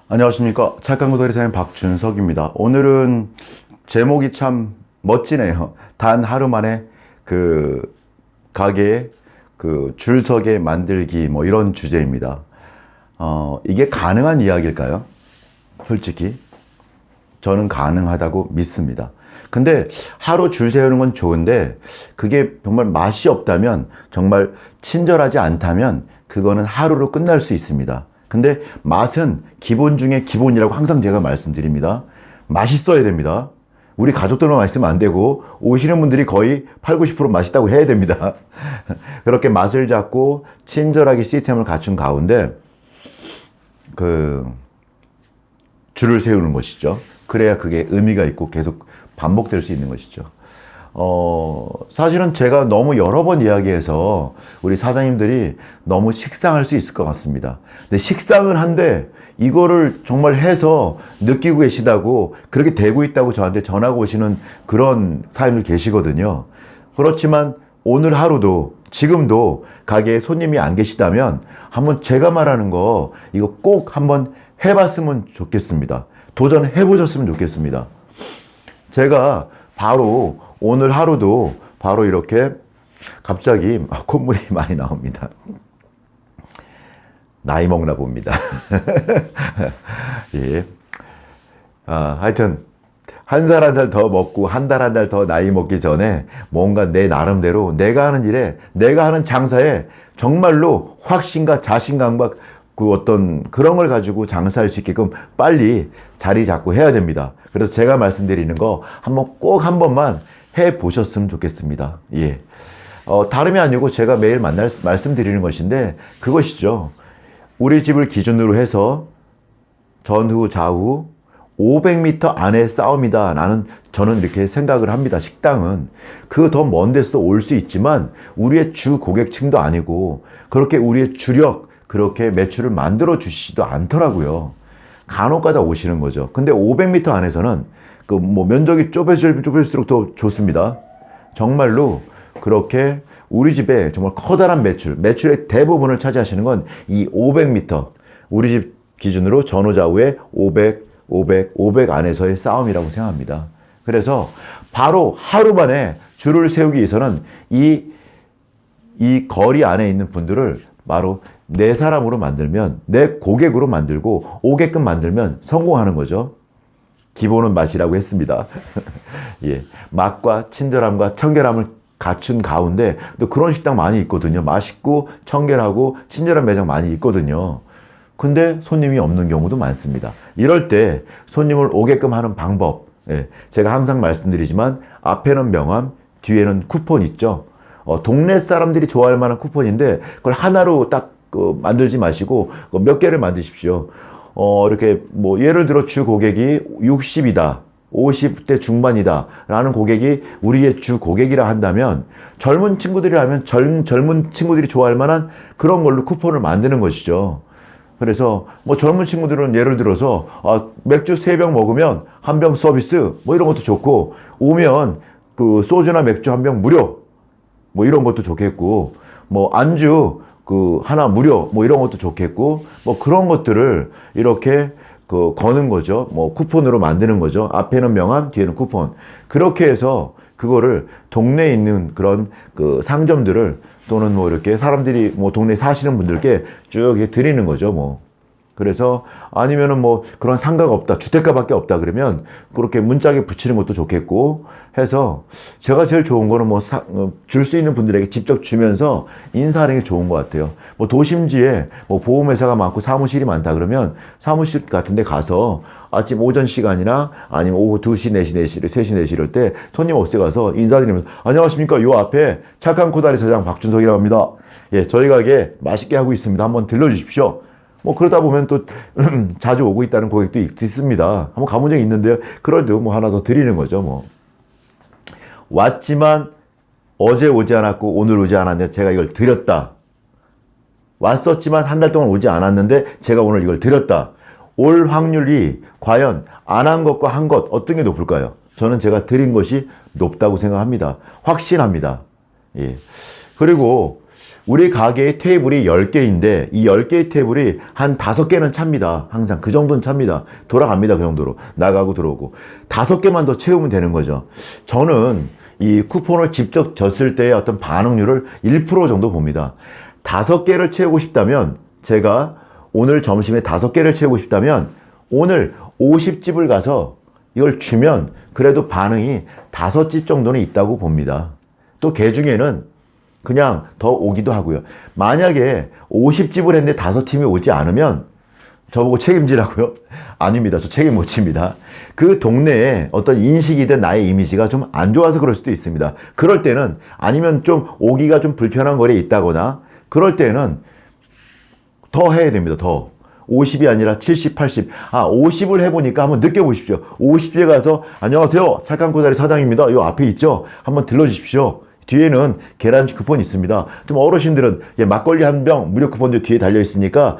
안녕하십니까. 착한 구도리 사연 박준석입니다. 오늘은 제목이 참 멋지네요. 단 하루 만에 그 가게에 그 줄서게 만들기 뭐 이런 주제입니다. 이게 가능한 이야기일까요? 솔직히 저는 가능하다고 믿습니다. 근데 하루 줄 세우는 건 좋은데 그게 정말 맛이 없다면, 정말 친절하지 않다면 그거는 하루로 끝날 수 있습니다. 근데 맛은 기본 중에 기본이라고 항상 제가 말씀드립니다. 맛있어야 됩니다. 우리 가족들만 맛있으면 안 되고 오시는 분들이 거의 8, 90% 맛있다고 해야 됩니다. 그렇게 맛을 잡고 친절하게 시스템을 갖춘 가운데 줄을 세우는 것이죠. 그래야 그게 의미가 있고 계속 반복될 수 있는 것이죠. 사실은 제가 너무 여러 번 이야기해서 우리 사장님들이 너무 식상할 수 있을 것 같습니다. 근데 식상은 한데 이거를 정말 해서 느끼고 계시다고, 그렇게 되고 있다고 저한테 전하고 오시는 그런 사장님들 계시거든요. 그렇지만 오늘 하루도, 지금도 가게에 손님이 안 계시다면 한번 제가 말하는 거 이거 꼭 한번 해봤으면 좋겠습니다. 도전해 보셨으면 좋겠습니다. 제가 바로 오늘 하루도 바로 이렇게 갑자기 콧물이 많이 나옵니다. 나이 먹나 봅니다. 예. 하여튼 한 살 한 살 더 먹고 한 달 한 달 더 나이 먹기 전에 뭔가 내 나름대로 내가 하는 일에, 내가 하는 장사에 정말로 확신과 자신감과 그 어떤 그런 걸 가지고 장사할 수 있게끔 빨리 자리 잡고 해야 됩니다. 그래서 제가 말씀드리는 거 한번 꼭 한 번만 해 보셨으면 좋겠습니다. 예. 다름이 아니고 제가 매일 말씀드리는 것인데 그것이죠. 우리 집을 기준으로 해서 전후 좌우 500m 안의 싸움이다. 저는 이렇게 생각을 합니다. 식당은 그 더 먼 데서 올 수 있지만 우리의 주 고객층도 아니고 그렇게 우리의 주력 그렇게 매출을 만들어 주시지도 않더라고요. 간혹가다 오시는 거죠. 근데 500m 안에서는 면적이 좁아질수록 더 좋습니다. 정말로 그렇게 우리 집에 정말 커다란 매출의 대부분을 차지하시는 건 이 500m, 우리 집 기준으로 전후 좌우의 500 안에서의 싸움이라고 생각합니다. 그래서 바로 하루 만에 줄을 세우기 위해서는 이 거리 안에 있는 분들을 바로 내 사람으로 만들면, 내 고객으로 만들고 오게끔 만들면 성공하는 거죠. 기본은 맛이라고 했습니다. 예, 맛과 친절함과 청결함을 갖춘 가운데 또 그런 식당 많이 있거든요. 맛있고 청결하고 친절한 매장 많이 있거든요. 근데 손님이 없는 경우도 많습니다. 이럴 때 손님을 오게끔 하는 방법, 제가 항상 말씀드리지만 앞에는 명함, 뒤에는 쿠폰 있죠. 동네 사람들이 좋아할 만한 쿠폰인데 그걸 하나로 딱 만들지 마시고 몇 개를 만드십시오. 이렇게 예를 들어 주 고객이 60이다. 50대 중반이다 라는 고객이 우리의 주 고객이라 한다면 젊은 친구들이라면 젊은 친구들이 좋아할 만한 그런 걸로 쿠폰을 만드는 것이죠. 그래서 젊은 친구들은 예를 들어서 맥주 3병 먹으면 1병 서비스 이런 것도 좋고, 오면 소주나 맥주 1병 무료 이런 것도 좋겠고, 안주 하나 무료 이런 것도 좋겠고, 그런 것들을 이렇게 거는 거죠. 쿠폰으로 만드는 거죠. 앞에는 명함, 뒤에는 쿠폰. 그렇게 해서 그거를 동네에 있는 그런 상점들을, 또는 이렇게 사람들이 동네에 사시는 분들께 쭉 드리는 거죠. 그래서 아니면은 그런 상가가 없다, 주택가밖에 없다 그러면 그렇게 문짝에 붙이는 것도 좋겠고 해서, 제가 제일 좋은 거는 줄 수 있는 분들에게 직접 주면서 인사하는 게 좋은 것 같아요. 도심지에 보험회사가 많고 사무실이 많다 그러면 사무실 같은 데 가서 아침 오전 시간이나 아니면 오후 2시, 4시, 4시, 3시, 4시 이럴 때 손님 없애 가서 인사드리면서 안녕하십니까, 요 앞에 착한 코다리 사장 박준석이라고 합니다. 예, 저희 가게 맛있게 하고 있습니다. 한번 들러주십시오. 그러다 보면 또 자주 오고 있다는 고객도 있습니다. 한번 가본 적이 있는데요. 그럴 때 하나 더 드리는 거죠. 왔지만 어제 오지 않았고 오늘 오지 않았는데 제가 이걸 드렸다. 왔었지만 한 달 동안 오지 않았는데 제가 오늘 이걸 드렸다. 올 확률이 과연 안 한 것과 한 것 어떤 게 높을까요? 저는 제가 드린 것이 높다고 생각합니다. 확신합니다. 예. 그리고 우리 가게에 테이블이 10개인데 이 10개의 테이블이 한 5개는 찹니다. 항상 그 정도는 찹니다. 돌아갑니다. 그 정도로. 나가고 들어오고. 5개만 더 채우면 되는 거죠. 저는 이 쿠폰을 직접 줬을 때의 어떤 반응률을 1% 정도 봅니다. 5개를 채우고 싶다면 제가 오늘 점심에 5개를 채우고 싶다면 오늘 50집을 가서 이걸 주면 그래도 반응이 5집 정도는 있다고 봅니다. 또 개 중에는 그냥 더 오기도 하고요. 만약에 50집을 했는데 5팀이 오지 않으면 저보고 책임지라고요? 아닙니다. 저 책임 못 집니다. 그 동네에 어떤 인식이든 나의 이미지가 좀 안 좋아서 그럴 수도 있습니다. 그럴 때는 아니면 좀 오기가 좀 불편한 거리에 있다거나 그럴 때는 더 해야 됩니다. 더. 50이 아니라 70, 80. 50을 해보니까 한번 느껴보십시오. 50에 가서 안녕하세요. 착한 코다리 사장입니다. 요 앞에 있죠? 한번 들러주십시오. 뒤에는 계란치 쿠폰이 있습니다. 좀 어르신들은 막걸리 한 병 무료 쿠폰도 뒤에 달려있으니까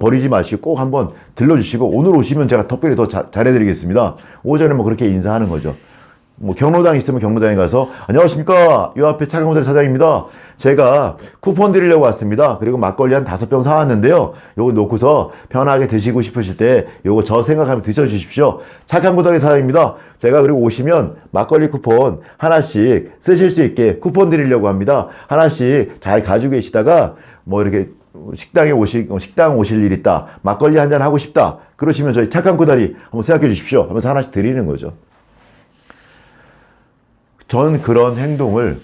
버리지 마시고 꼭 한번 들러주시고 오늘 오시면 제가 특별히 더 잘해드리겠습니다. 오전에 뭐 그렇게 인사하는 거죠. 뭐 경로당 있으면 경로당에 가서 안녕하십니까. 요 앞에 착한 코다리 사장입니다. 제가 쿠폰 드리려고 왔습니다. 그리고 막걸리 한 5병 사왔는데요. 요거 놓고서 편하게 드시고 싶으실 때 요거 저 생각하면 드셔주십시오. 착한 코다리 사장입니다. 제가 그리고 오시면 막걸리 쿠폰 하나씩 쓰실 수 있게 쿠폰 드리려고 합니다. 하나씩 잘 가지고 계시다가 뭐 이렇게 식당 오실 일 있다. 막걸리 한잔 하고 싶다. 그러시면 저희 착한 코다리 한번 생각해 주십시오. 하면서 하나씩 드리는 거죠. 저는 그런 행동을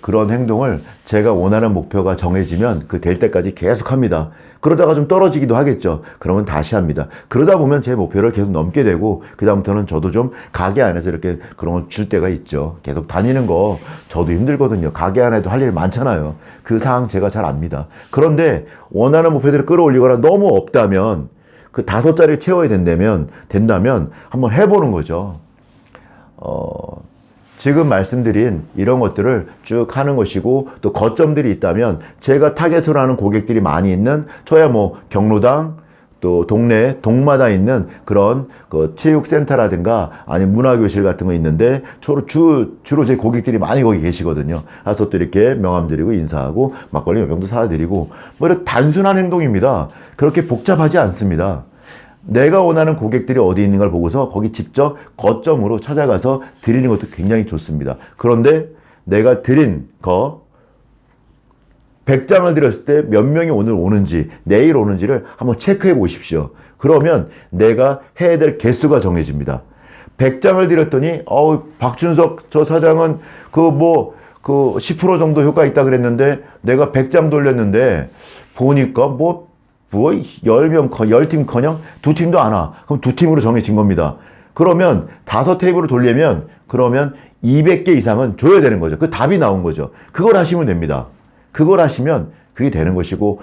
제가 원하는 목표가 정해지면 그 될 때까지 계속 합니다. 그러다가 좀 떨어지기도 하겠죠. 그러면 다시 합니다. 그러다 보면 제 목표를 계속 넘게 되고 그다음부터는 저도 좀 가게 안에서 이렇게 그런 걸 줄 때가 있죠. 계속 다니는 거 저도 힘들거든요. 가게 안에도 할 일 많잖아요. 그 상황 제가 잘 압니다. 그런데 원하는 목표들을 끌어올리거나 너무 없다면 그 5자리를 채워야 된다면 한번 해보는 거죠. 지금 말씀드린 이런 것들을 쭉 하는 것이고 또 거점들이 있다면 제가 타겟으로 하는 고객들이 많이 있는 저야 뭐 경로당 또 동네 동마다 있는 그런 그 체육센터라든가 아니면 문화교실 같은 거 있는데 주로 제 고객들이 많이 거기 계시거든요. 가서 또 이렇게 명함 드리고 인사하고 막걸리 몇 병도 사드리고 뭐 이런 단순한 행동입니다. 그렇게 복잡하지 않습니다. 내가 원하는 고객들이 어디 있는 걸 보고서 거기 직접 거점으로 찾아가서 드리는 것도 굉장히 좋습니다. 그런데 내가 드린 거 100장을 드렸을 때 몇 명이 오늘 오는지 내일 오는지를 한번 체크해 보십시오. 그러면 내가 해야 될 개수가 정해집니다. 100장을 드렸더니 박준석 저 사장은 그 10% 정도 효과 있다 그랬는데 내가 100장 돌렸는데 보니까 10팀커녕 2팀도 안 와. 그럼 2팀으로 정해진 겁니다. 그러면 5테이블을 돌리면 그러면 200개 이상은 줘야 되는 거죠. 그 답이 나온 거죠. 그걸 하시면 됩니다. 그걸 하시면 그게 되는 것이고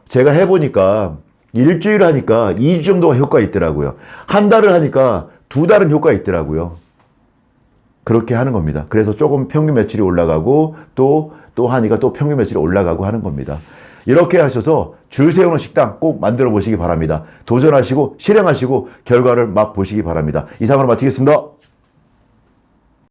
제가 해보니까 일주일 하니까 2주 정도가 효과가 있더라고요. 한 달을 하니까 2달은 효과가 있더라고요. 그렇게 하는 겁니다. 그래서 조금 평균 매출이 올라가고 또 하니까 또 평균 매출이 올라가고 하는 겁니다. 이렇게 하셔서 줄 세우는 식당 꼭 만들어 보시기 바랍니다. 도전하시고 실행하시고 결과를 맛보시기 바랍니다. 이상으로 마치겠습니다.